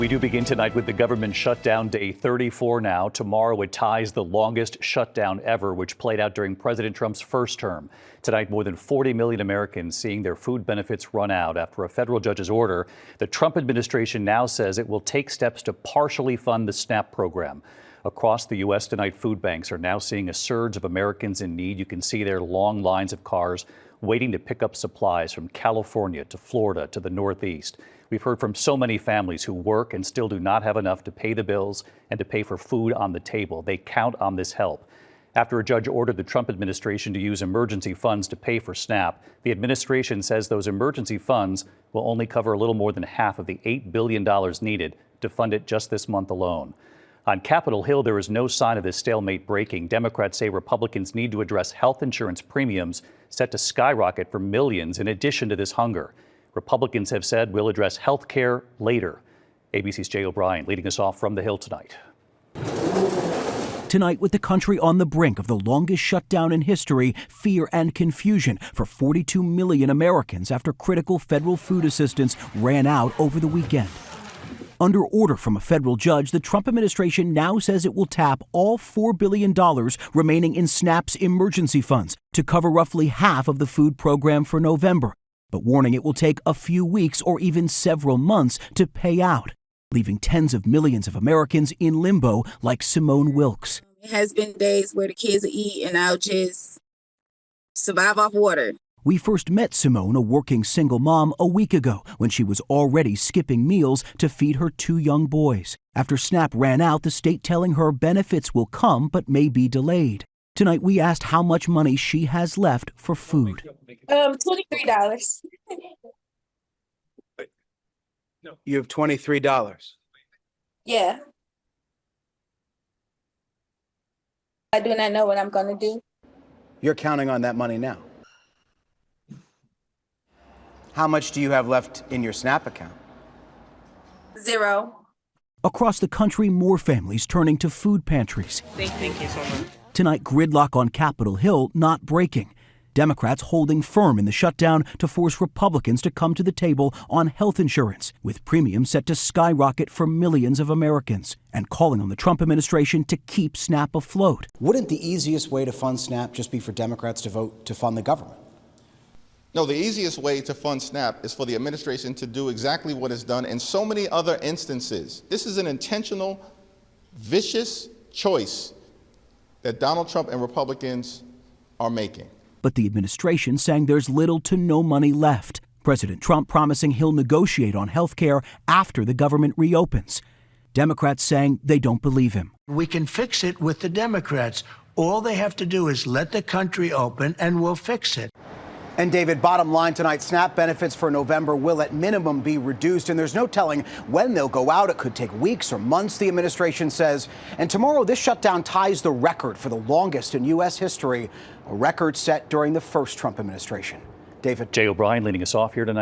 We do begin tonight with the government shutdown, day 34 now. Tomorrow it ties the longest shutdown ever, which played out during President Trump's first term. Tonight, more than 40 million Americans seeing their food benefits run out after a federal judge's order. The Trump administration now says it will take steps to partially fund the SNAP program. Across the U.S. tonight, food banks are now seeing a surge of Americans in need. You can see their long lines of cars waiting to pick up supplies from California to Florida to the Northeast. We've heard from so many families who work and still do not have enough to pay the bills and to pay for food on the table. They count on this help. After a judge ordered the Trump administration to use emergency funds to pay for SNAP, the administration says those emergency funds will only cover a little more than half of the $8 billion needed to fund it just this month alone. On Capitol Hill, there is no sign of this stalemate breaking. Democrats say Republicans need to address health insurance premiums set to skyrocket for millions in addition to this hunger. Republicans have said we'll address health care later. ABC's Jay O'Brien leading us off from the Hill tonight. Tonight, with the country on the brink of the longest shutdown in history, fear and confusion for 42 million Americans after critical federal food assistance ran out over the weekend. Under order from a federal judge, the Trump administration now says it will tap all $4 billion remaining in SNAP's emergency funds to cover roughly half of the food program for November, but warning it will take a few weeks or even several months to pay out, leaving tens of millions of Americans in limbo like Simone Wilkes. It has been days where the kids eat and I'll just survive off water. We first met Simone, a working single mom, a week ago when she was already skipping meals to feed her 2 young boys. After SNAP ran out, the state telling her benefits will come but may be delayed. Tonight, we asked how much money she has left for food. $23. You have $23. Yeah. I do not know what I'm going to do. You're counting on that money now. How much do you have left in your SNAP account? 0. Across the country, more families turning to food pantries. Thank you so much. Tonight, gridlock on Capitol Hill not breaking. Democrats holding firm in the shutdown to force Republicans to come to the table on health insurance, with premiums set to skyrocket for millions of Americans, and calling on the Trump administration to keep SNAP afloat. Wouldn't the easiest way to fund SNAP just be for Democrats to vote to fund the government? No, the easiest way to fund SNAP is for the administration to do exactly what is done in so many other instances. This is an intentional, vicious choice that Donald Trump and Republicans are making. But the administration saying there's little to no money left. President Trump promising he'll negotiate on health care after the government reopens. Democrats saying they don't believe him. We can fix it with the Democrats. All they have to do is let the country open and we'll fix it. And David, bottom line tonight, SNAP benefits for November will at minimum be reduced, and there's no telling when they'll go out. It could take weeks or months, the administration says. And tomorrow, this shutdown ties the record for the longest in U.S. history, a record set during the first Trump administration. David. Jay O'Brien leading us off here tonight.